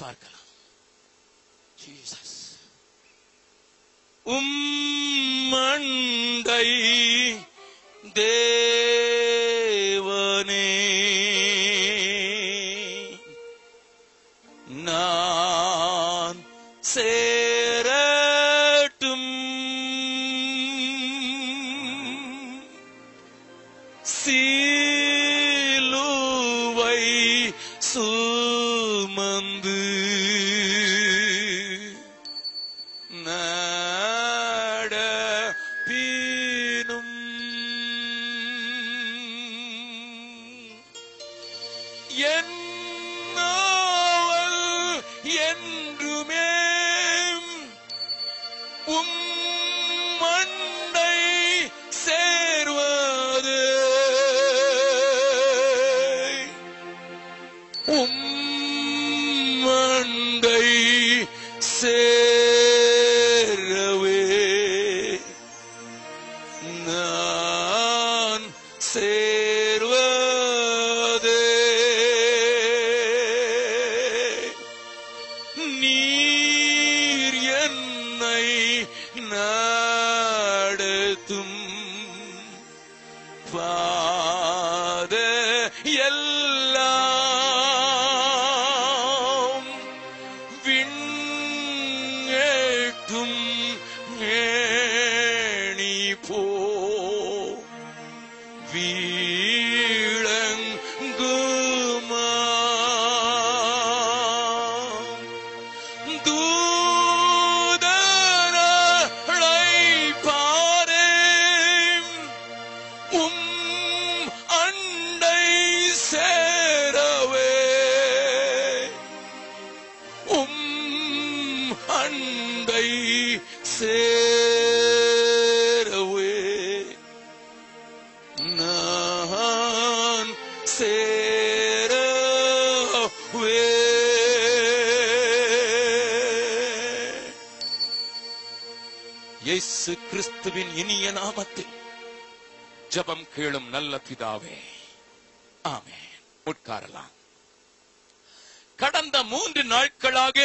பார்க்கலாம். ஜீசஸ் மண்டை தேவனே நான் சேரட்டும் சிலுவை சுமந்து நடப்பினும் என்னவள் என்றுமே மண்டை சேர்வது மண்டை சேரவே நான் சேர்வதே நீர் என்னை நடத்தும் பாத எல்லாம் விண்ணேற்றும் ஏணி போ வீழங்குமா தூதரை பாரேன் அண்டை சேரவே அண்டை சேரவே நான் சேரவே. இயேசு கிறிஸ்துவின் இனிய நாமத்தில் ஜெபம் கேளும் நல்ல பிதாவே, ஆமென். உட்காரலாம். கடந்த 3 நாட்களாக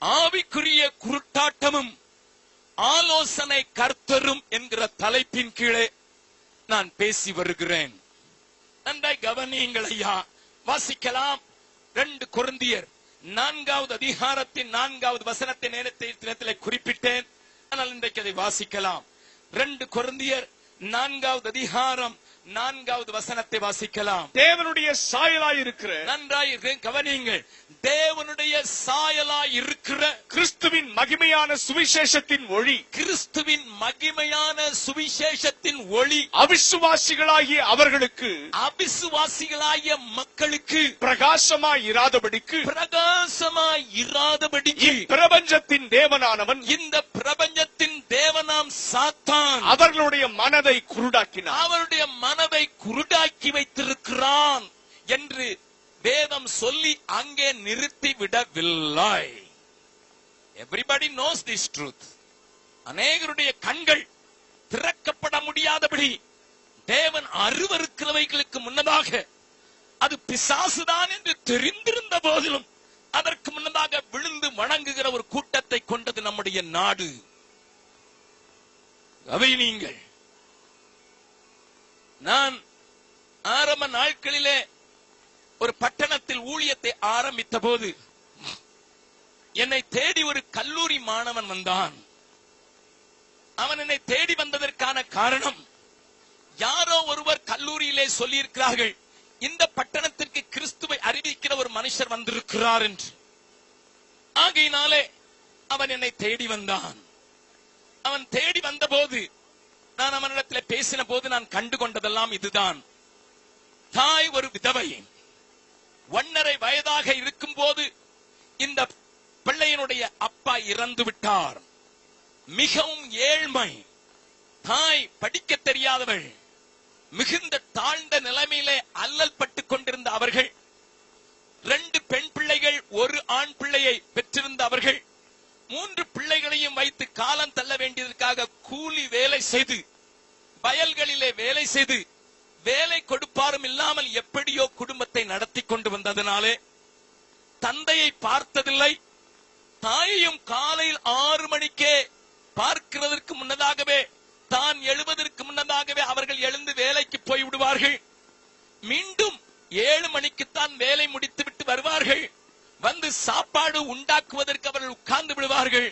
ஆவிக்குரிய குருட்டாட்டமும் ஆலோசனை கர்த்தரும் என்கிற தலைப்பின் கீழே நான் பேசி வருகிறேன். நன்றாய் கவனியுங்கள் ஐயா. வாசிக்கலாம். 2 கொரிந்தியர் 4வது அதிகாரத்தின் 4வது வசனத்தை நேரத்தை குறிப்பிட்டேன். ஆனால் இன்றைக்கு அதை வாசிக்கலாம். 2 கொரிந்தியர் 4வது அதிகாரம் 4வது வசனத்தை வாசிக்கலாம். தேவனுடைய சாயலாய் இருக்கிற, நன்றாய் கவனியுங்கள், தேவனுடைய சாயலாய் இருக்கிற கிறிஸ்துவின் மகிமையான சுவிசேஷத்தின் ஒளி, கிறிஸ்துவின் மகிமையான சுவிசேஷத்தின் ஒளி அவிசுவாசிகளாகிய அவர்களுக்கு, அவிசுவாசிகளாகிய மக்களுக்கு பிரகாசமாய் இராதபடிக்கு, பிரகாசமாய் இராதபடிக்கு பிரபஞ்சத்தின் தேவனானவன், இந்த பிரபஞ்சத்தின் தேவனாம் சாத்தான் அவர்களுடைய மனதை குருடாக்கினார், அவருடைய மனதை குருடாக்கி வைத்திருக்கிறான் என்று வேதம் சொல்லி அங்கே நிறுத்தி விடவில்லை. Everybody knows this truth. அநேகருடைய கண்கள் திறக்கப்பட முடியாதபடி தேவன் அருவருக்கிறவைகளுக்கு முன்னதாக அது பிசாசுதான் என்று தெரிந்திருந்த போதிலும் அதற்கு முன்னதாக விழுந்து வணங்குகிற ஒரு கூட்டத்தை கொண்டது நம்முடைய நாடு. அவை நீங்கள் நான் ஆரம்ப நாட்களிலே ஒரு பட்டணத்தில் ஊழியத்தை ஆரம்பித்த போது என்னை தேடி ஒரு கல்லூரி மாணவன் வந்தான். அவன் என்னை தேடி வந்ததற்கான காரணம், யாரோ ஒருவர் கல்லூரியிலே சொல்லியிருக்கிறார்கள், இந்த பட்டணத்திற்கு கிறிஸ்துவை அறிவிக்கிற ஒரு மனுஷர் வந்திருக்கிறார் என்று. ஆகையினாலே அவன் என்னை தேடி வந்தான். அவன் தேடி வந்த போது நான் அவனிடத்தில் பேசின போது நான் கண்டு கொண்டதெல்லாம் இதுதான். தாய் ஒரு விதவை, 1.5 வயதாக இருக்கும் போது இந்த பிள்ளையினுடைய அப்பா இறந்து விட்டார். மிகவும் ஏழ்மை, தாய் படிக்க தெரியாதவள், மிகுந்த தாழ்ந்த நிலைமையிலே அல்லல் பட்டுக் கொண்டிருந்த அவர்கள், 2 பெண் பிள்ளைகள் 1 ஆண் பிள்ளையை பெற்றிருந்த அவர்கள் 3 பிள்ளைகளையும் வைத்து காலம் தள்ள வேண்டியதற்காக கூலி வேலை செய்து, வயல்களிலே வேலை செய்து, வேலை கொடுப்பாரும் இல்லாமல் எப்படியோ குடும்பத்தை நடத்தி கொண்டு வந்ததனாலே தந்தையை பார்த்ததில்லை. தாயையும் காலையில் 6 மணிக்கே பார்க்கிறதற்கு முன்னதாகவே, தான் எழுவதற்கு முன்னதாகவே அவர்கள் எழுந்து வேலைக்கு போய் விடுவார்கள். மீண்டும் 7 மணிக்குத்தான் வேலை முடித்துவிட்டு வருவார்கள். வந்து சாப்பாடு உண்டாக்குவதற்கு அவர்கள் உட்கார்ந்து விடுவார்கள்.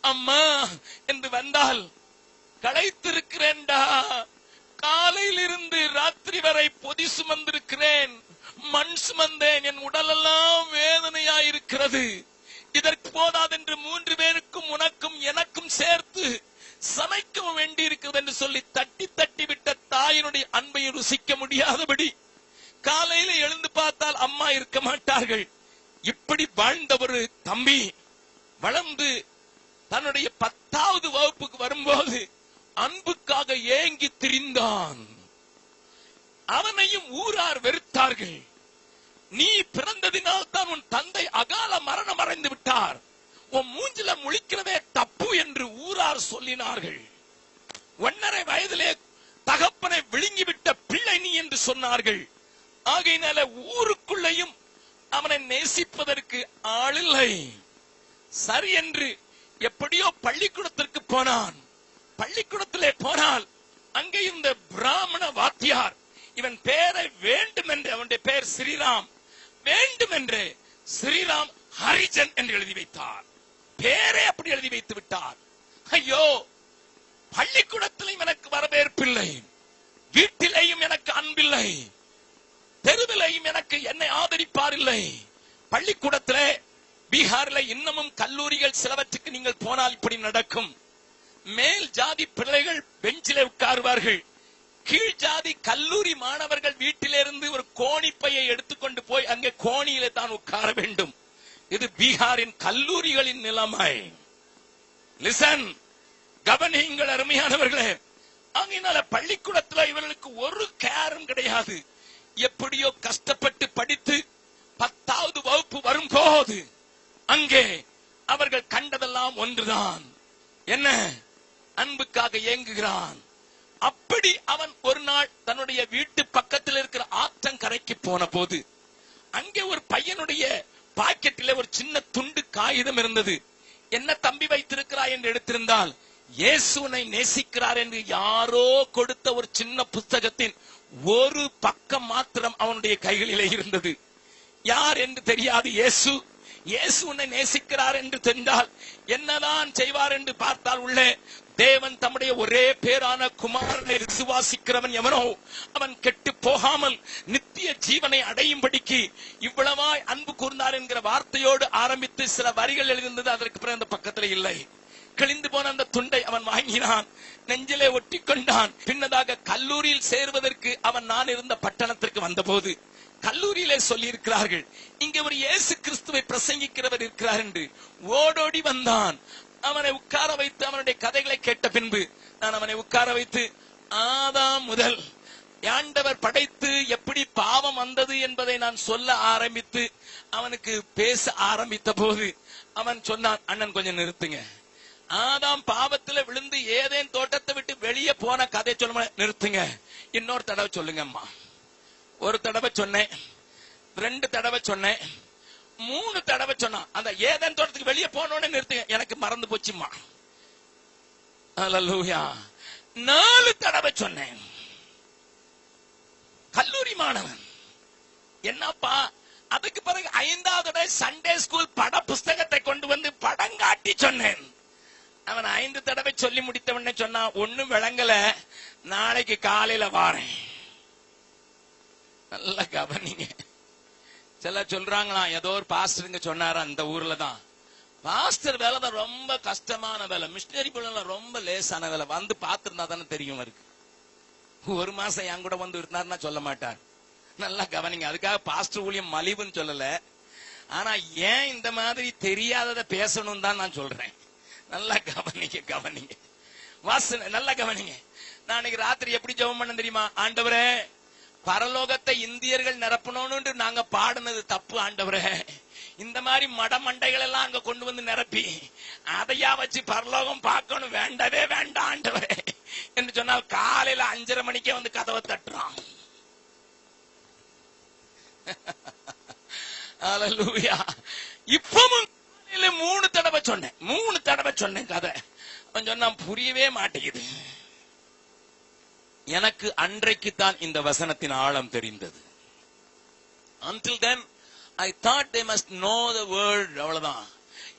அம்மா என்று வந்தால், களைத்திருக்கிறேன்டா, காலையில் இருந்து ராத்திரி வரை பொதி சுமந்திருக்கிறேன், மண் சுமந்தேன், என் உடலெல்லாம் வேதனையாயிருக்கிறது, இதற்கு போதாதென்று 3 பேருக்கும் உனக்கும் எனக்கும் சேர்த்து சமைக்கவும் வேண்டி இருக்கிறது என்று சொல்லி தட்டி தட்டி விட்ட தாயினுடைய அன்பை ருசிக்க முடியாதபடி காலையில எழுந்து பார்த்தால் அம்மா இருக்க மாட்டார்கள். இப்படி வாழ்ந்த ஒரு தம்பி வளர்ந்து தன்னுடைய 10வது வகுப்புக்கு வரும்போது அன்புக்காக ஏங்கி திரிந்தான். அவனையும் ஊரார் வெறுத்தார்கள். நீ பிறந்ததினால் தான் உன் தந்தை அகால மரணம் அடைந்து விட்டார், உன் மூஞ்சில முழிக்கிறதே தப்பு என்று ஊரார் சொல்லினார்கள். 1.5 வயதிலே தகப்பனை விழுங்கிவிட்ட பிள்ளை நீ என்று சொன்னார்கள். ஆகையினால ஊருக்குள்ளையும் அவனை நேசிப்பதற்கு ஆளில்லை. சரி என்று எப்படியோ பள்ளிக்கூடத்திற்கு போனான். பள்ளிக்கூடத்திலே போனால் அங்கே இருந்த பிராமண வாத்தியார் இவன் பெயரை வேண்டும் என்று, அவனுடைய பெயர் ஸ்ரீராம், வேண்டும் என்று ஸ்ரீராம் ஹரிஜன் என்று எழுதி வைத்தார். பேரே அப்படி எழுதி வைத்து விட்டார். ஐயோ, பள்ளிக்கூடத்திலும் எனக்கு வரவேற்பில்லை, வீட்டிலேயும் எனக்கு அன்பில்லை, தெருவிலையும் எனக்கு என்னை ஆதரிப்பார் இல்லை. பள்ளிக்கூடத்திலே பீகாரில் இன்னமும் கல்லூரிகள் சிலவற்றுக்கு நீங்கள் போனால் இப்படி நடக்கும். மேல் ஜாதி பிள்ளைகள் பெஞ்சிலே உட்காருவார்கள். கீழ் ஜாதி கல்லூரி மாணவர்கள் வீட்டிலிருந்து ஒரு கோணிப்பையை எடுத்துக்கொண்டு போய் அங்கே கோணியிலே தான் உட்கார வேண்டும். இது பீகாரின் கல்லூரிகளின் நிலைமை. லிசன், கவனியுங்கள் அருமையானவர்களே. அங்கனால பள்ளிக்கூடத்தில் இவர்களுக்கு ஒரு கேரும் கிடையாது. எப்படியோ கஷ்டப்பட்டு படித்து 10வது வகுப்பு வரும்போது அங்கே அவர்கள் கண்டதெல்லாம் ஒன்றுதான், என்ன, அன்புக்காக ஏங்குகிறான். அப்படி அவன் ஒரு நாள் தன்னுடைய வீட்டு பக்கத்தில் இருக்கிற ஆற்றங்கரைக்கு போன போது அங்கே ஒரு பையனுடைய பாக்கெட்டிலே ஒரு சின்ன துண்டு காகிதம் இருந்தது. என்ன தம்பி வைத்திருக்கிறாய் என்று எடுத்திருந்தால், இயேசுவை நேசிக்கிறார் என்று யாரோ கொடுத்த ஒரு சின்ன புத்தகத்தின் ஒரு பக்கம் மாத்திரம் அவனுடைய கைகளிலே இருந்தது. யார் என்று தெரியாது. இயேசு உன்னை நேசிக்கிறார் என்று தெரிந்தால் என்னதான் செய்வார் என்று பார்த்தால், உள்ளே தேவன் தம்முடைய ஒரே பேரான குமாரனை விசுவாசிக்கிறவன் எவனோ அவன் கெட்டு போகாமல் நித்திய ஜீவனை அடையும்படிக்கு இவ்வளவாய் அன்பு கூர்ந்தார் என்கிற வார்த்தையோடு ஆரம்பித்து சில வரிகள் எழுதியிருந்தது. அதற்கு பிறகு அந்த பக்கத்தில் இல்லை. கிழிந்து போன அந்த துண்டை அவன் வாங்கினான், நெஞ்சிலே ஒட்டி கொண்டான். பின்னதாக கல்லூரியில் சேருவதற்கு அவன் நான் இருந்த பட்டணத்திற்கு வந்தபோது கல்லூரியிலே சொல்லி இருக்கிறார்கள், இங்கே ஒரு இயேசு கிறிஸ்துவை பிரசங்கிக்கிறவர் இருக்கிறார் என்று. ஓடோடி வந்தான். அவனை உட்கார வைத்து அவனுடைய கதைகளை கேட்ட பின்பு நான் அவனை உட்கார வைத்து ஆதாம் முதல் ஆண்டவர் படைத்து எப்படி பாவம் வந்தது என்பதை நான் சொல்ல ஆரம்பித்து அவனுக்கு பேச ஆரம்பித்த போது அவன் சொன்னான், அண்ணன் கொஞ்சம் நிறுத்துங்க, ஆதாம் பாவத்துல விழுந்து ஏதேன் தோட்டத்தை விட்டு வெளியே போன கதை சொல்ல நிறுத்துங்க, இன்னொரு தடவை சொல்லுங்க அம்மா. ஒரு தடவை சொன்னேன், 2 தடவை சொன்னேன், 3 தடவை சொன்னான். அந்த ஏதேன் தோட்டத்துக்கு வெளியே போனோன்னு நிறுத்துங்க, எனக்கு மறந்து போச்சுமா. அல்லேலூயா. 4 தடவை சொன்னேன். கல்லூரி மாணவன் என்னப்பா. அதுக்கு பிறகு 5வது சண்டே ஸ்கூல் பட புஸ்தகத்தை கொண்டு வந்து படம் காட்டி சொன்னேன். அவன் 5 தடவை சொல்லி முடித்தவனே சொன்னா, ஒண்ணும் விளங்கல, நாளைக்கு காலையில வாரேன். நல்ல கவனிங்க. சில சொல்றாங்களா, ஏதோ ஒரு பாஸ்டருங்க சொன்னாரா, அந்த ஊர்ல தான் பாஸ்டர் வேலை தான் ரொம்ப கஷ்டமான வேலை, மிஷினரி பிள்ளை ரொம்ப லேசான வேலை, வந்து பார்த்திருந்தா தானே தெரியும் இருக்கு. 1 மாசம் என் கூட வந்து இருந்தாருன்னா சொல்ல மாட்டார். நல்லா கவனிங்க. அதுக்காக பாஸ்டர் ஊழியம் மலிவுன்னு சொல்லல, ஆனா ஏன் இந்த மாதிரி தெரியாததை பேசணும் தான் நான் சொல்றேன். நல்லா கவனிங்க வாசனை, நல்லா கவனிங்க. நான் இன்னைக்கு ராத்திரி எப்படி ஜெபம் பண்ண தெரியுமா? ஆண்டவரே, பரலோகத்தை இந்தியர்கள் நிரப்பணும்னு நாங்க பாடினது தப்பு ஆண்டவரே. இந்த மாதிரி மடமண்டைகள் எல்லாம் அங்க கொண்டு வந்து நிரப்பி அதையா வச்சு பரலோகம் பார்க்கணும், வேண்டவே வேண்டாம் ஆண்டவரே என்று சொன்னால் காலையில 5:30 மணிக்கே வந்து கதவை தட்டுறான். ஹalleluya. இப்பவும் 3 தடவை சொன்னேன் கதை. அவன் சொன்னா புரியவே மாட்டேங்குது. எனக்கு அன்றைக்கு தான் இந்த வசனத்தின் ஆழம் தெரிந்தது. Until then I thought they must know the word. அவ்வளவுதான்.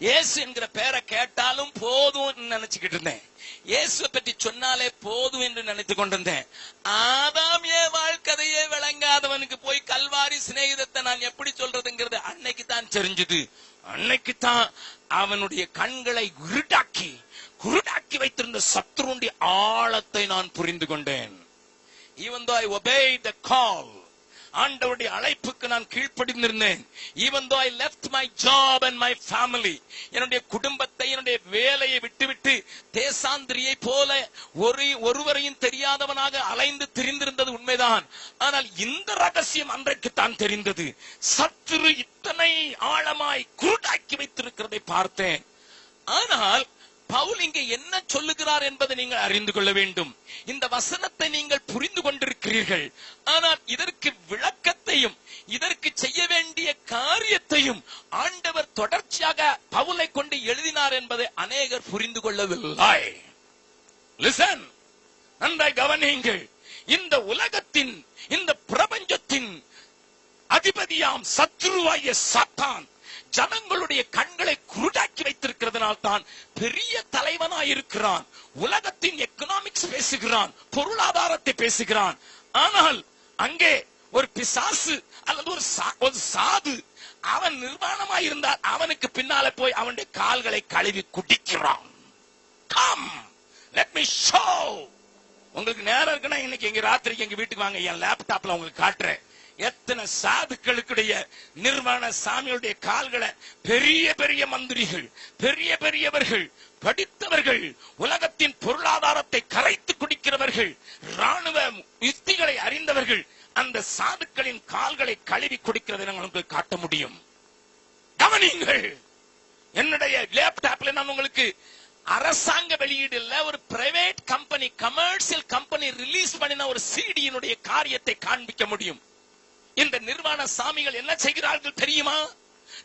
இயேசு என்கிற பெயரை கேட்டாலும் போதும் நினைச்சுக்கிட்டு இருந்தேன். இயேசுவை பற்றி சொன்னாலே போதும் என்று நினைத்துக் கொண்டிருந்தேன். ஆதாம் ஏவாள் கதையே விளங்காதவனுக்கு போய் கல்வாரி சிநேகிதத்தை நான் எப்படி சொல்றதுங்கிறது அன்னைக்கு தான் தெரிஞ்சது. அன்னைக்கு தான் அவனுடைய கண்களை குருடாக்கி வைத்திருந்த சத்துருடைய ஆழத்தை நான் புரிந்து கொண்டேன். Even though I obeyed the call, ஆண்டவருடைய அழைப்புக்கு நான் கீழ்ப்படிந்திருந்தேன். Even though I left my job and my family, என்னுடைய குடும்பத்தை என்னுடைய வேலையை விட்டுவிட்டு தேசாந்திரியை போல ஒருவரையும் தெரியாதவனாக அலைந்து திரிந்திருந்தது உண்மைதான். ஆனால் இந்த ரகசியம் அன்றைக்கு தான் தெரிந்தது. சத்துரு இத்தனை ஆழமாய் குருடாக்கி வைத்திருக்கிறதை பார்த்தேன். ஆனால் பவுல் இங்கே என்ன சொல்லுகிறார் என்பதை நீங்கள் அறிந்து கொள்ள வேண்டும். இந்த வசனத்தை நீங்கள் புரிந்து கொண்டிருக்கிறீர்கள். ஆனால் இதற்கு விளக்கத்தையும் இதற்கு செய்ய வேண்டிய காரியத்தையும் ஆண்டவர் தொடர்ச்சியாக பவுலை கொண்டு எழுதினார் என்பதை அநேகர் புரிந்து கொள்ளவில்லை. லிசன், நன்றாய் கவனியுங்கள். இந்த உலகத்தின் இந்த பிரபஞ்சத்தின் அதிபதியாம் சத்ருவாகிய சாத்தான் ஜனங்களுடைய கண்களை குருடாக்கி வைத்திருக்கிறதுனால் தான் பெரிய தலைவனாயிருக்கிறான். உலகத்தின் எக்கனாமிக்ஸ் பேசுகிறான், பொருளாதாரத்தை பேசுகிறான். ஆனால் அங்கே ஒரு பிசாசு அல்லது ஒரு சாது அவன் நிர்வாணமாய் இருந்தால் அவனுக்கு பின்னால போய் அவனுடைய கால்களை கழுவி குடிக்கிறான். Come, let me show. உங்களுக்கு நேரம் இருக்குன்னா இன்னைக்கு எங்க ராத்திரிக்கு எங்க வீட்டுக்கு வாங்க, என் லேப்டாப்ல உங்களுக்கு காட்டுறேன். எத்தனை சாதுக்களுடைய நிர்வாண சாமியுடைய கால்களை பெரிய பெரிய மந்திரிகள், பெரியவர்கள், படித்தவர்கள், உலகத்தின் பொருளாதாரத்தை கரைத்து குடிக்கிறவர்கள், ராணுவ யுக்திகளை அறிந்தவர்கள் அந்த சாதுக்களின் கால்களை கழுவி குடிக்கிறதை உங்களுக்கு காட்ட முடியும். கவனியுங்கள். என்னுடைய லேப்டாப்ல நான் உங்களுக்கு அரசாங்க வெளியீடு இல்ல, ஒரு private company, commercial company release பண்ணின ஒரு சிடியினுடைய காரியத்தை காண்பிக்க முடியும். இந்த நிர்வாண சாமிகள் என்ன செய்கிறார்கள் தெரியுமா?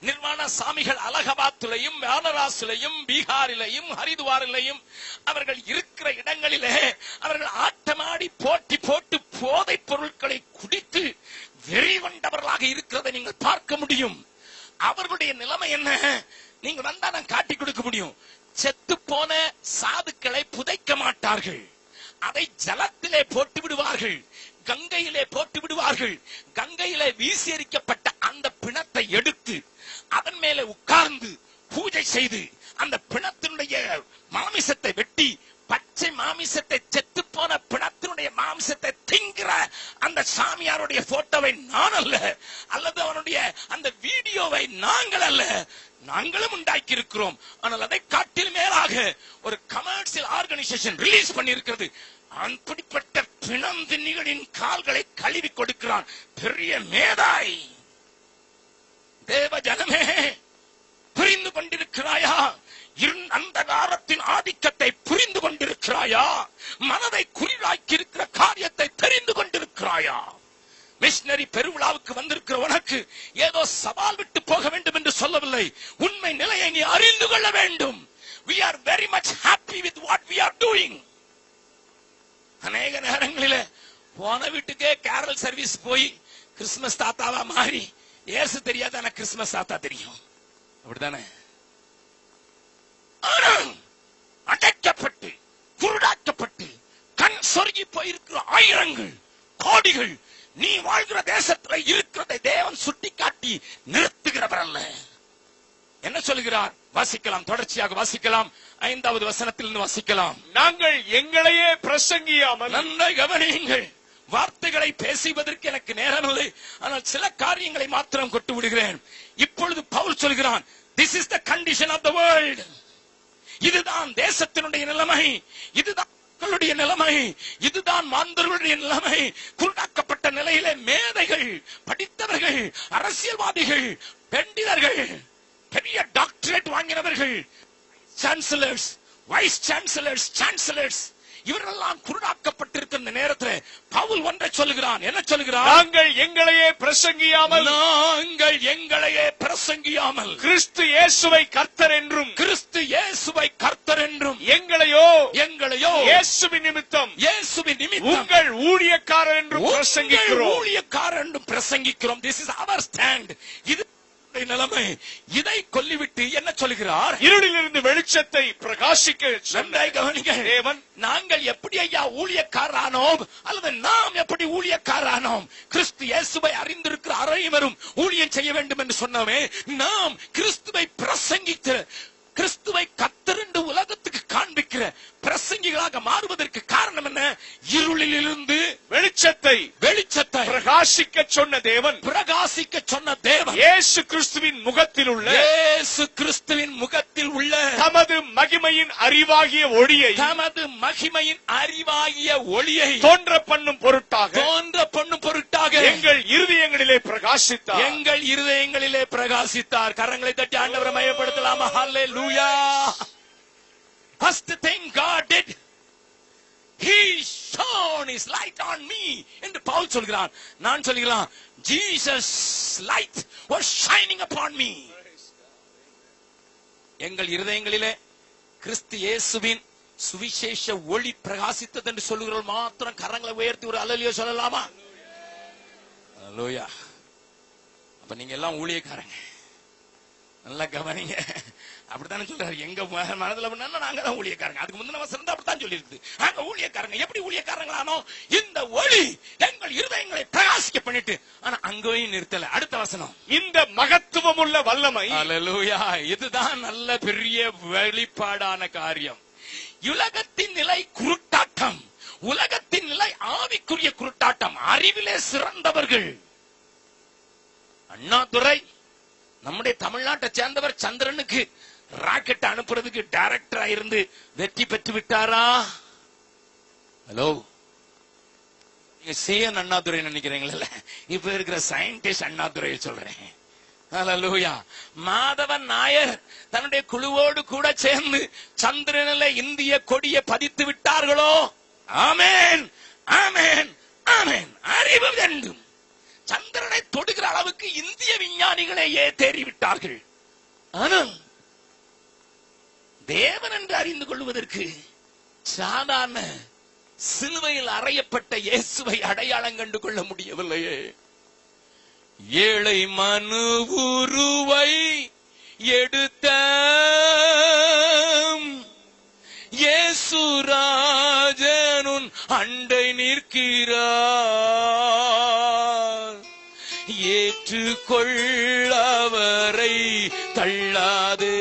நிர்வாண சாமிகள் அலகாபாத்திலையும், வாரணாசியிலையும், பீகாரிலையும், ஹரித்வாரிலையும் அவர்கள் இருக்கிற இடங்களிலே அவர்கள் ஆட்டமாடி போட்டி போட்டு போதைப் பொருட்களை குடித்து வெறி கொண்டவர்களாக இருக்கிறதை நீங்கள் பார்க்க முடியும். அவர்களுடைய நிலைமை என்ன? நீங்க வந்தா நான் காட்டி கொடுக்க முடியும். செத்து போன சாதுக்களை புதைக்க மாட்டார்கள், அதை ஜலத்திலே போட்டு விடுவார்கள், கங்கையிலே போட்டு விடுவார்கள். கங்கையிலே வீசி எறிக்கப்பட்ட அந்த பிணத்தை எடுத்து அதன் மேலே உட்கார்ந்து பூஜை செய்து அந்த பிணத்தினுடைய மாமிசத்தை வெட்டி, பச்சை மாமிசத்தை, செத்து போன பிணத்தினுடைய மாமிசத்தை திங்கிற அந்த சாமியாருடைய போட்டோவை நான் அல்ல, அல்லது அவனுடைய அந்த வீடியோவை நாங்கள் அல்ல, நாங்களும் உண்டாக்கி இருக்கிறோம். ஆனால் அதை காட்டில் மேலாக ஒரு கமர்ஷியல் ஆர்கனைசேஷன் ரிலீஸ் பண்ணி இருக்கிறது. அப்படிப்பட்ட பிணந்தினிகளின் கால்களை கழுவி கொடுக்கிறான். பெரிய மேதாய். தேவ ஜனமே, புரிந்து கொண்டிருக்கிறாயா? அந்தகாரத்தின் ஆதிக்கத்தை புரிந்து கொண்டிருக்கிறாயா? மனதை குறிவாக்கி இருக்கிற காரியத்தை தெரிந்து கொண்டிருக்கிறாயா? மிஷனரி பெருவிழாவுக்கு வந்திருக்கிற உனக்கு ஏதோ சவால் விட்டு போக வேண்டும் என்று சொல்லவில்லை. உண்மை நிலையை நீ அறிந்து கொள்ள வேண்டும். We are very much happy with what we are doing. அநேக நேரங்களில் போன வீட்டுக்கே கேரல் சர்வீஸ் போய் கிறிஸ்துமஸ் தாத்தாவா மாறி, ஏசு தெரியாத எனக்கு கிறிஸ்துமஸ் தாத்தா தெரியும். அப்படித்தானே? அடைக்கப்பட்டு குருடாக்கப்பட்டு கண் சொருகி போயிருக்கிற ஆயிரங்கள் கோடிகள் நீ வாழ்கிற தேசத்தில் இருக்கிறதை தேவன் சுட்டி காட்டி நிறுத்துகிறவர் அல்ல. என்ன சொல்கிறார்? வாசிக்கலாம், தொடர்ச்சியாக வாசிக்கலாம். 5வது வசனத்திலிருந்து வாசிக்கலாம். நாங்கள் எங்களையே பிரசங்கியாமல். நன்றாய் கவனியுங்கள். வார்த்தைகளை பேசுவதற்கு எனக்கு நேரமில்லை, ஆனால் சில காரியங்களை மாத்திரம் கொட்டு விடுகிறேன். இப்பொழுது பவுல் சொல்கிறான், this is the condition of the world. இதுதான் தேசத்தினுடைய நிலைமை, இதுதான் மக்களுடைய நிலைமை, இதுதான் மாந்தர்களுடைய நிலைமை. குருடாக்கப்பட்ட நிலையிலே மேதைகள், படித்தவர்கள், அரசியல்வாதிகள், பண்டிதர்கள், பெரிய டாக்டரேட் வாங்கினவர்கள், சான்சலர்ஸ், வைஸ் சான்சலர்ஸ், இவரெல்லாம் குருடாக்கப்பட்டிருக்கிற இந்த நேரத்தில் பவுல் ஒன்றை சொல்லுகிறான். என்ன சொல்லுகிறான்? நாங்கள் எங்களையே பிரசங்கியாமல் கிறிஸ்து இயேசுவை கர்த்தர் என்றும் எங்களையோ இயேசுவின் நிமித்தம் உங்கள் ஊழியக்காரர் என்றும் பிரசங்கிக்கிறோம். This is our stand. இது நிலைமை. இதை கொல்லிவிட்டு என்ன சொல்கிறார்? இருளிலிருந்து வெளிச்சத்தை பிரகாசிக்க தேவன் நாங்கள் எப்படி ஐயா ஊழியக்காரானோம், அல்லது நாம் எப்படி ஊழியக்காரானோம்? கிறிஸ்து இயேசுவை அறிந்திருக்கிற அனைவரும் ஊழியம் செய்ய வேண்டும் என்று சொன்னோமே, நாம் கிறிஸ்துவை பிரசங்கித்து கிறிஸ்துவை கர்த்தர் என்று உலகத்துக்கு காண்பிக்கிற பிரசங்கிகளாக மாறுவதற்கு காரணம் என்ன? இருளிலிருந்து வெளிச்சத்தை பிரகாசிக்க சொன்ன தேவன் இயேசு கிறிஸ்துவின் முகத்தில் உள்ள தமது மகிமையின் அறிவாகிய ஒளியை தோன்ற பண்ணும் பொருட்டாக எங்கள் இருதயங்களிலே பிரகாசித்தார். கரங்களை தட்டி ஆண்டவரை மகிமைப்படுத்தலாமா? ஹல்லேலூயா. First thing God did, He shone His light on me என்று பவுல் சொல்கிறான். நான் சொல்கிறான், Jesus light was shining upon me. எங்கள் இருதயங்களிலே கிறிஸ்து இயேசுவின் சுவிசேஷ ஒளி பிரகாசித்தது என்று சொல்லுகிறவர்கள் மாத்திரம் கரங்களை உயர்த்தி ஒரு அல்லேலூயா சொல்லலாமா? அல்லேலூயா. அப்ப நீங்க எல்லாம் ஊழியக்காரங்க, நல்லா கவனிங்க. அப்படித்தானே சொல்றாரு. எங்க மனதுல நாங்க தான் ஊழியக்காரங்க. அதுக்கு முந்தின வசனம் அப்படித்தான் சொல்லி இருக்குது. நாங்க ஊழியக்காரங்க. எப்படி ஊழியக்காரங்களானோ? இந்த ஒளி எங்கள் இருதயங்களை பிரகாசிக்க பண்ணிட்டு. ஆனா அங்கேயும் நிறுத்தல. அடுத்த வசனம், இந்த மகத்துவம் உள்ள வல்லமை. அல்லேலூயா. இதுதான் நல்ல பெரிய வெளிப்பாடான காரியம். உலகத்தின் நிலை குருட்டாட்டம், உலகத்தின் நிலை ஆவிக்குரிய குருட்டாட்டம். அறிவிலே சிறந்தவர்கள் அண்ணாதுரை நம்முடைய தமிழ்நாட்டை சேர்ந்தவர் சந்திரனுக்கு ராக்கெட் அனுப்புறதுக்கு டைரக்டரா இருந்து வெற்றி பெற்று விட்டாரா? ஹலோ, நீங்க சிஎன் அண்ணாதுரை நினைக்கிறீங்களா? இப்ப இருக்கிற சயின்டிஸ்ட் அண்ணாதுரையை சொல்றேன். ஹல்லேலூயா. மாதவன் நாயர் தன்னுடைய குழுவோடு கூட சேர்ந்து சந்திரனில் இந்திய கொடியை பதித்து விட்டார்களோ? ஆமென், ஆமென், ஆமென். அறிவு வேண்டும். சந்திரனை தொடுகிற அளவுக்கு இந்திய விஞ்ஞானிகளே தேறிவிட்டார்கள். ஆனால் தேவன் என்று அறிந்து கொள்வதற்கு சாதாரண சிலுவையில் அறையப்பட்ட இயேசுவை அடையாளம் கண்டு கொள்ள முடியவில்லையே. ஏழை மனு உருவை எடுத்த இயேசுராஜனுன் அண்டை நிற்கிறார். ஏற்றுக்கொள்ளவரை தள்ளாதே,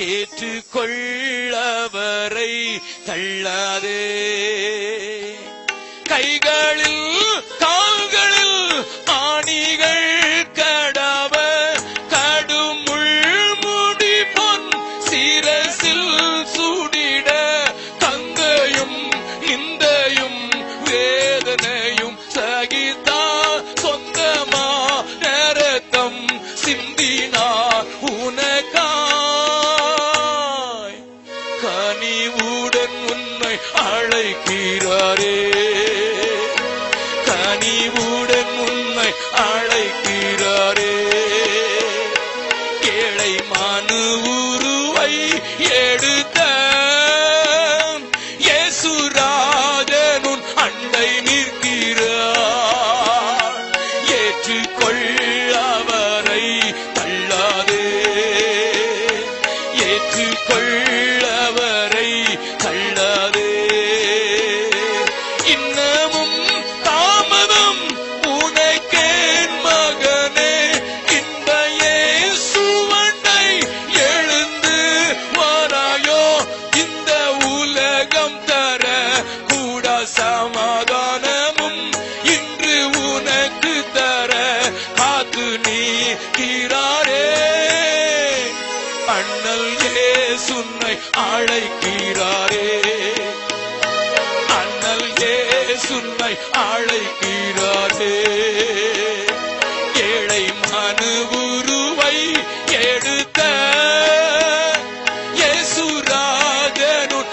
ஏற்றுக்கொள்ளவரை தள்ளாதே. கைகளில் கால்களில் ஆணிகள் கடவ கடுமுள் முடி பொன் சிரசில் சூடிட கங்கையும் நிந்தையும் வேதனையும் சகித்தா சொந்தமா நரத்தம் சிந்தினார் உனக்காய். கனிவுடன் உன்னை அழைக்கிறாரே, கனிவுடன் உன்னை அழைக்கிறாரே. ஏழை மனு உருவை எடுத்த இயேசுராஜனுன் அண்டை நிற்கிறார். ஏற்றுக்கொள்ளவரை தள்ளாதே, ஏற்றுக்கொள்ளவரை தள்ளாதே. இன்னமும் தாமதம் உனக்கேன் மகனே, இந்த இயேசுவண்டை எழுந்து வாராயோ. இந்த உலகம் தர கூட சமாதானமும் இன்று உனக்கு தர காத்து நீக்கிறாரே. அண்ணல் இயேசுவை அழைக்கிறாரே, அண்ணல் இயேசுவை அழைக்கிறாரே. ஏழை மனு உருவை எடுத்த இயேசுராஜனுன்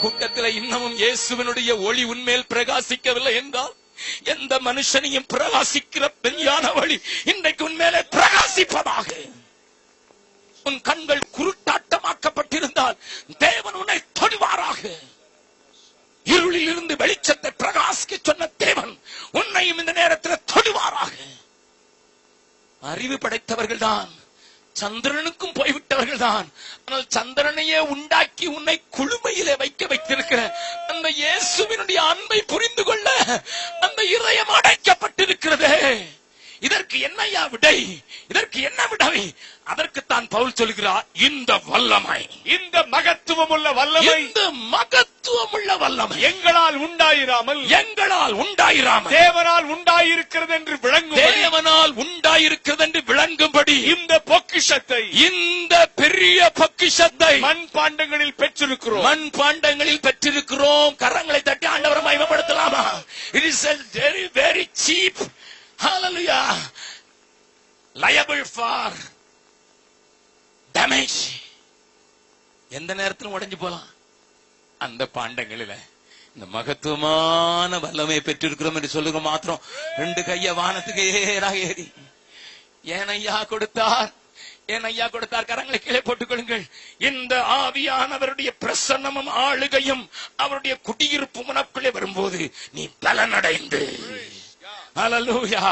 கூட்டத்தில் இன்னமும் இயேசுவினுடைய ஒளி உன்மேல் பிரகாசிக்கவில்லை என்றால், எந்த மனுஷனையும் பிரகாசிக்கிற பெரியான வழி இன்றைக்கு உன்மேலே பிரகாசிப்பதாக. உன் கண்கள் குருட்டாட்டமாக்கப்பட்டிருந்தால் தேவன் உன்னை தொடுவாராக. இருளில் இருந்து வெளிச்சத்தை பிரகாசிக்க சொன்ன தேவன் உன்னையும் இந்த நேரத்தில் தொடுவாராக. அறிவு படைத்தவர்கள் தான், சந்திரனுக்கும் போய்விட்டவர்கள் தான். ஆனால் சந்திரனையே உண்டாக்கி உன்னை குளுமையிலே வைத்திருக்கிற அந்த இயேசுவினுடைய அன்பை புரிந்து கொள்ள அந்த இதயம் அடைக்கப்பட்டிருக்கிறதே. இதற்கு என்னையா விடை? இதற்கு என்ன விடை? அதற்குத்தான் பவுல் சொல்கிறார், இந்த வல்லமை, இந்த மகத்துவம் உள்ள வல்லமை, இந்த மகத்துவம் உள்ள வல்லமை எங்களால் உண்டாயிராமல் தேவனால் உண்டாயிருக்கிறது என்று விளங்கும்படி இந்த பொக்கிஷத்தை, இந்த பெரிய பொக்கிஷத்தை மண்பாண்டங்களில் பெற்றிருக்கிறோம். கரங்களை தட்டி ஆண்டவரை மகிமைப்படுத்தலாமா? It is a very very cheap, hallelujah, liable for damage. எந்த நேரத்திலும் உடைஞ்சு போலாம். அந்த பாண்டங்களில இந்த மகத்துவமான வல்லமை பெற்றிருக்கிறோம் என்று சொல்லுங்க மாத்திரம் 2 கைய வானத்துக்கு ஏறி ஏனையா கொடுத்தார், கரங்களை கீழே போட்டுக் கொள்ளுங்கள். இந்த ஆவியானவருடைய பிரசன்னமும் ஆளுகையும் அவருடைய குடியிருப்பு உனக்குள்ளே வரும்போது நீ பலனடைந்து, ஹல்லேலூயா,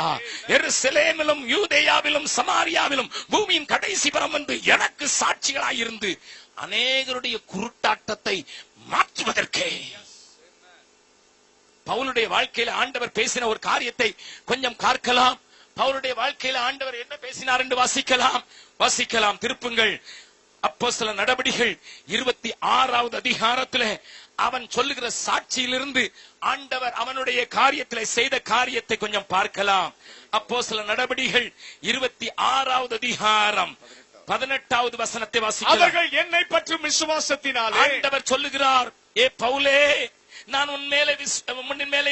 எருசலேமிலும் யூதேயாவிலும் சமாரியாவிலும் பூமியின் கடைசி பரம் வந்து எனக்கு சாட்சிகளாயிருந்து அநேகருடைய குருட்டாட்டத்தை மாற்றுவதற்கே. பவுலுடைய வாழ்க்கையில ஆண்டவர் பேசின ஒரு காரியத்தை கொஞ்சம் பார்க்கலாம். பவுலுடைய வாழ்க்கையில ஆண்டவர் என்ன பேசினார் என்று வாசிக்கலாம். திருப்புங்கள் அப்போஸ்தலர் நடபடிகள் 26வது அதிகாரத்திலே அவன் சொல்லுகிற சாட்சியிலிருந்து ஆண்டவர் அவனுடைய காரியத்திலே செய்த காரியத்தை கொஞ்சம் பார்க்கலாம். அப்போஸ்தலர் நடபடிகள் 26வது அதிகாரம் 18வது வசனத்தை வாசிக்கலாம். அவர்கள் என்னை பற்றும் விசுவாசத்தினாலே, ஆண்டவர் சொல்லுகிறார், ஏ பவுலே, நான் உன் மேலே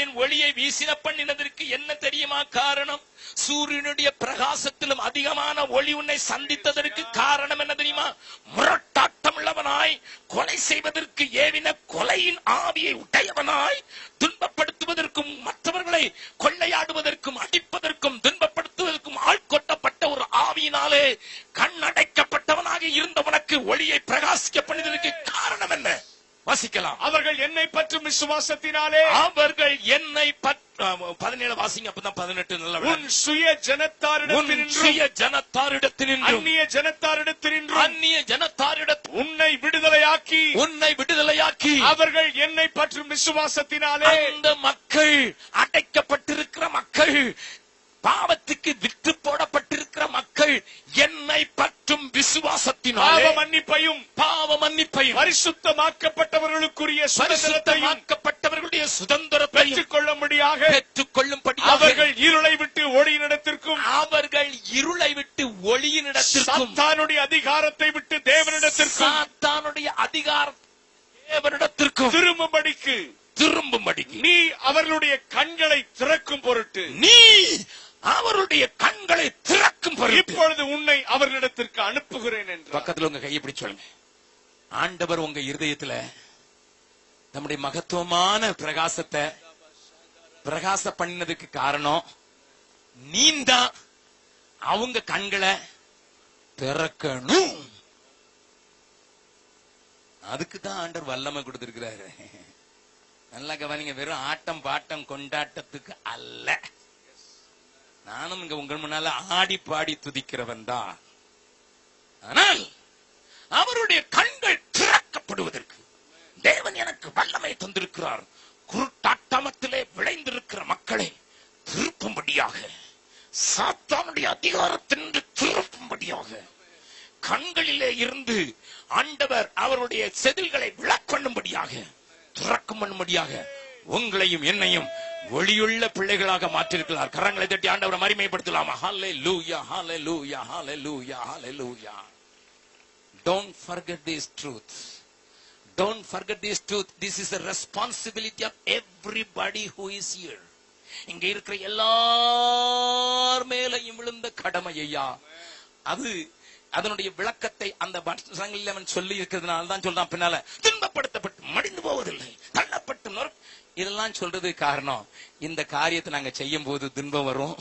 என் ஒளியை வீசின பண்ணினதற்கு என்ன தெரியுமா காரணம்? சூரியனுடைய பிரகாசத்திலும் அதிகமான ஒளி உன்னை சந்தித்ததற்கு காரணம் என்ன தெரியுமா? முரட்டாட்டம் உள்ளவனாய், கொலை செய்வதற்கு ஏவின கொலையின் ஆவியை உடையவனாய், துன்பப்படுத்துவதற்கும் மற்றவர்களை கொள்ளையாடுவதற்கும் அடிப்பதற்கும் துன்பப்படுத்துவதற்கும் ஆட்கொட்டப்பட்ட ஒரு ஆவியினாலே கண்ணடைக்கப்பட்டவனாக இருந்த உனக்கு ஒளியை பிரகாசிக்க பண்ணினதற்கு காரணம் என்ன? வாசிக்கலாம். அவர்கள் என்னை பற்றும் விசுவாசத்தினாலே, அவர்கள் என்னை 17 வாசிங்க, அப்பதான் 18 நல்ல. உன் சுய ஜனத்தாரிடத்தினின்றும் அந்நிய ஜனத்தாரிடத்தில் உன்னை விடுதலையாக்கி அவர்கள் என்னை பற்றும் விசுவாசத்தினாலே, அந்த மக்கள், அடைக்கப்பட்டிருக்கிற மக்கள், பாவத்துக்கு விற்று போடப்பட்டிருக்கிற மக்கள் என்னை பற்றும் விசுவாசத்தினாலே பாவ மன்னிப்பையும் பரிசுத்தமாக்கப்பட்டவர்களுக்குரிய சுதந்திரத்தை பெற்றுக்கொள்ளும்படியாக அவர்கள் இருளை விட்டு ஒளியினிடத்திற்கும் சாத்தானுடைய அதிகாரத்தை விட்டு தேவனிடத்திற்கும் திரும்பும்படிக்கு நீ அவர்களுடைய கண்களை திறக்கும் பொருட்டு இப்பொழுது உன்னை அவர்களிடத்திற்கு அனுப்புகிறேன் என்று. பக்கத்தில் உங்க கையை பிடிச்சு சொல்லுங்க. ஆண்டவர் உங்க இருதயத்துல நம்முடைய மகத்துவமான பிரகாசத்தை பிரகாச பண்ணினதுக்கு காரணம் நீந்தான். அவங்க கண்களை திறக்கணும். அதுக்குதான் ஆண்டவர் வல்லமை கொடுத்திருக்கிறாரு. நல்லா கவனிங்க. வெறும் ஆட்டம் பாட்டம் கொண்டாட்டத்துக்கு அல்ல. நானும் இங்க உங்கள் முன்னால ஆடி பாடி துதிக்கிறவன் தான். ஆனால் அவருடைய கண்கள் திறக்கப்படுவதற்கு தேவன் எனக்கு வல்லமை தந்திருக்கிறார். குருட்டாட்டமத்திலே விளைந்திருக்கிற மக்களை திருப்பும்படியாக, சாத்தானுடைய அதிகாரத்தினின்று திருப்பும்படியாக, கண்களிலே இருந்து ஆண்டவர் அவருடைய செதில்களை விளக்கொள்ளும்படியாக, திறக்கும் பண்ணும்படியாக உங்களையும் என்னையும் ஒளியுள்ள பிள்ளைகளாக மாற்றிருக்கிறார். கரங்களை தட்டி ஆண்டவரை மகிமைப்படுத்தலாமா? ஹல்லேலூயா, ஹல்லேலூயா, ஹல்லேலூயா, ஹல்லேலூயா. Don't forget this truth. Don't forget this truth. This is the responsibility of everybody who is here. இங்க இருக்கிற எல்லார் மேலையும் விழுந்த கடமை ஐயா. அது அதனுடைய விளக்கத்தை அந்த வசனங்களில் அவன் சொல்லி இருக்கிறதுனால தான் சொல்றான் பின்னால, துன்பப்படுத்தப்பட்டு மடிந்து போவதில்லை, தள்ளப்பட்டு இதெல்லாம் சொல்றது காரணம். இந்த காரியத்தை நாங்க செய்யும் போது துன்பம் வரும்,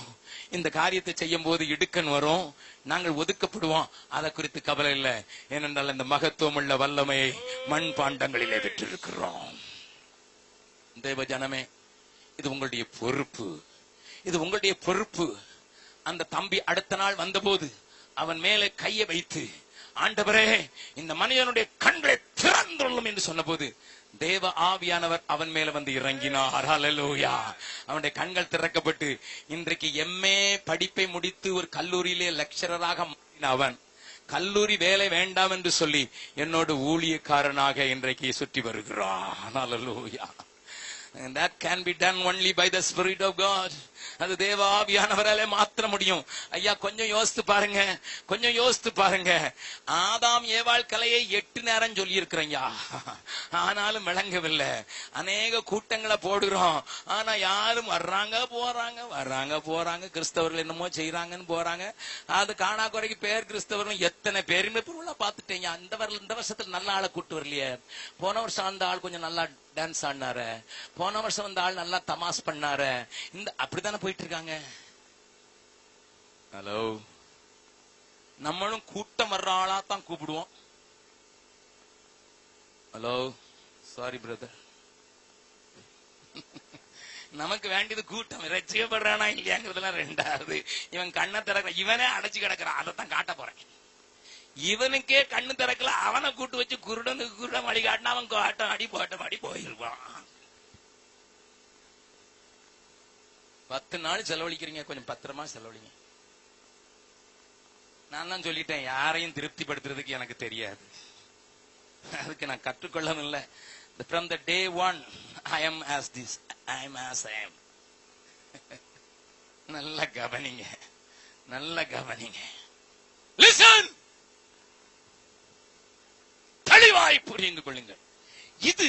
இந்த காரியத்தை செய்யும் போது இடுக்கன் வரும், நாங்கள் ஒதுக்கப்படுவோம். அதை குறித்து கவலை இல்லை. ஏனென்றால் இந்த மகத்துவம் உள்ள வல்லமையை மண் பாண்டங்களிலே பெற்றிருக்கிறோம். தேவ ஜனமே, இது உங்களுடைய பொறுப்பு, இது உங்களுடைய பொறுப்பு. அந்த தம்பி அடுத்த நாள் வந்தபோது அவன் மேலே கையை வைத்து, ஆண்டவரே இந்த மனிதனுடைய கண்களை திறந்துள்ளோம் என்று சொன்ன போது தேவ ஆவியானவர் அவன் மேல வந்து இறங்கினார். ஹல்லேலூயா. அவனுடைய கண்கள் திறக்கப்பட்டு இன்றைக்கு எம்ஏ படிப்பை முடித்து ஒரு கல்லூரியிலே லெக்சரராக மாறின அவன் கல்லூரி வேலை வேண்டாம் என்று சொல்லி என்னோடு ஊழியக்காரனாக இன்றைக்கு சுற்றி வருகிறான். ஹல்லேலூயா. And that can be done only by the Spirit of God. அது தேவ ஆவியானவராலே மாத்திர முடியும். ஐயா கொஞ்சம் யோசித்து பாருங்க, கொஞ்சம் யோசித்து பாருங்க. ஆதாம் ஏவாள் கலையை 8 நேரம் சொல்லி இருக்கிறையா, ஆனாலும் விளங்கவில்லை. அநேக கூட்டங்களை போடுகிறோம், ஆனா யாரும் வர்றாங்க போறாங்க, வர்றாங்க போறாங்க. கிறிஸ்தவர்கள் என்னமோ செய்யறாங்கன்னு போறாங்க. அது காணா குறைக்கு பேர் கிறிஸ்தவர்கள் எத்தனை பேருமே பொருளா பாத்துட்டீங்க. இந்த வருஷத்துல நல்ல ஆளை கூட்டு வரலையே. போன வருஷம் அந்த ஆள் கொஞ்சம் நல்லா டான்ஸ் ஆடினாரு, போன வருஷம் அந்த ஆள் நல்லா தமாஸ் பண்ணாரு. இந்த அப்படித்தானே போயிட்டு இருக்காங்க. ஹலோ, நம்மளும் கூட்டம் வர்ற ஆளா தான் கூப்பிடுவோம். ஹலோ, சாரி பிரதர், நமக்கு வேண்டியது கூட்டம். ரட்சிக்கப்படுறானா இல்லையாங்கிறதுலாம் ரெண்டாவது. இவன் கண்ணை திறக்க, இவனே அடைச்சு கிடக்கிறான், அதைத்தான் காட்ட போறேன். இவனுக்கே கண்ணு திறக்கல, அவனை கூட்டு வச்சு குருடனுக்கு குருடம் அடி காட்டினா அவன் காட்டம் அடி போட்டம் அடி போயிருப்பான். 10 நாள் செலவழிக்கிறீங்க, கொஞ்சம் பத்திரமா செலவழிங்க. நான் தான் சொல்லிட்டேன், யாரையும் திருப்திப்படுத்துறதுக்கு எனக்கு தெரியாது, அதுக்கு நான் கற்றுக்கொள்ளவும் இல்லை. From the day one, I am as this, I am as I am. நல்ல கவனிங்க, நல்ல கவனிங்க. Listen, தெளிவாய் புரிந்து கொள்ளுங்கள். இது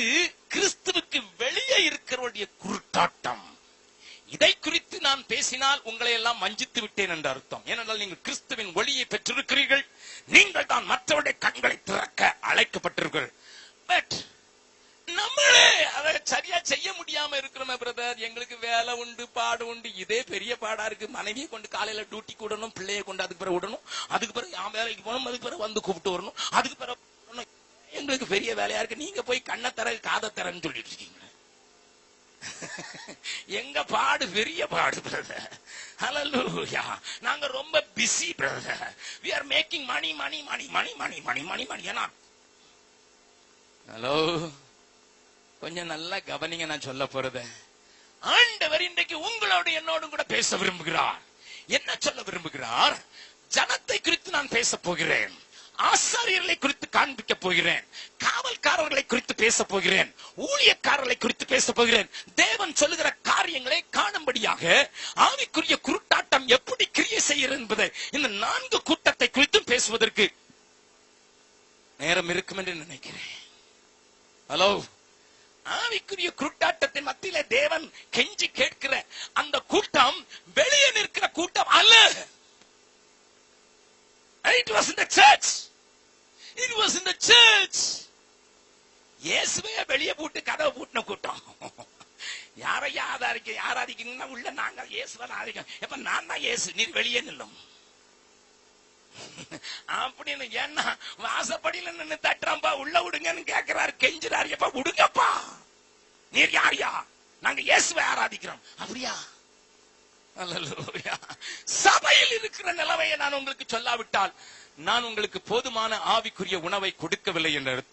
கிறிஸ்துவுக்கு வெளியே இருக்கிறவருடைய குருட்டாட்டம். இதை குறித்து நான் பேசினால் உங்களை எல்லாம் வஞ்சித்து விட்டேன் என்று அர்த்தம். ஏனென்றால் நீங்கள் கிறிஸ்துவின் ஒளியை பெற்றிருக்கிறீர்கள், நீங்கள் தான் மற்றவருடைய கண்களை திறக்க அழைக்கப்பட்டிருக்கிறீர்கள். பட் நம்மளே அதை சரியா செய்ய முடியாம இருக்கிறோமே பிரதர். எங்களுக்கு வேலை உண்டு, பாடு உண்டு, இதே பெரிய பாடா இருக்கு. மனைவியை கொண்டு காலையில டியூட்டி கூடணும், பிள்ளையை கொண்டு அதுக்கு பிறகு விடணும், அதுக்கு பிறகு வேலைக்கு போகணும், அதுக்கு பிறகு வந்து கூப்பிட்டு வரணும், அதுக்கு பிறகு எங்களுக்கு பெரிய வேலையா இருக்கு. நீங்க போய் கண்ணை தர காதை தரன்னு சொல்லிட்டு இருக்கீங்க. எங்க பாடு பெரிய பாடு பிரதர். ஹல்லேலூயா. நாங்க ரொம்ப busy brother. we are making money money money money money money money money. ஏனா ஹலோ, கொஞ்சம் நல்லா கவனிங்க நான் சொல்ல போறத. ஆண்டவர் இன்றைக்கு உங்களோட என்னோடும் கூட பேச விரும்புகிறார். என்ன சொல்ல விரும்புகிறார்? ஜனத்தை குறித்து நான் பேச போகிறேன், ஆசாரியர்களை குறித்து காண்பிக்க போகிறேன், காவல்காரர்களை குறித்து பேச போகிறேன், ஊழியக்காரர்களை குறித்து பேச போகிறேன். தேவன் சொல்லுகிற காரியங்களை காணும்படியாக ஆவிக்குரிய குருட்டாட்டம் எப்படி கிரியை செய்கிறது என்பதை இந்த 4 கூட்டத்தை குறித்தும் பேசுவதற்கு நேரம் இருக்கும் என்று நினைக்கிறேன். ஹலோ, ஆவிக்குரிய குருட்டாட்டத்தின் மத்தியிலே தேவன் கெஞ்சி கேட்கிற அந்த கூட்டம் வெளியே நிற்கிற கூட்டம் அல்ல. It was in the church. It was in the church. இயேசுவை வெளியே போட்டு கதவை பூட்டின கூட்டம். யாரையா ஆராதிக்கீங்கன்னா உள்ள நாங்க இயேசுவை ஆராதிக்கோம். எப்ப நான் தான் இயேசு, நீர் வெளியே நில்லும் அப்படின்னு. ஏன்னா வாசப்படியில நின்று தட்டுறப்பா உள்ள விடுங்கன்னு கேட்கிறாரு, கெஞ்சுறாரு. எப்ப விடுங்கப்பா, நீர் யாரியா? நாங்க இயேசுவை ஆராதிக்கிறோம். அப்படியா? சபையில் இருக்கிற நிலைமையை நான் உங்களுக்கு சொல்லாவிட்டால் நான் உங்களுக்கு போதுமான ஆவிக்குரிய உணவை கொடுக்கவில்லை என்று அர்த்தம்.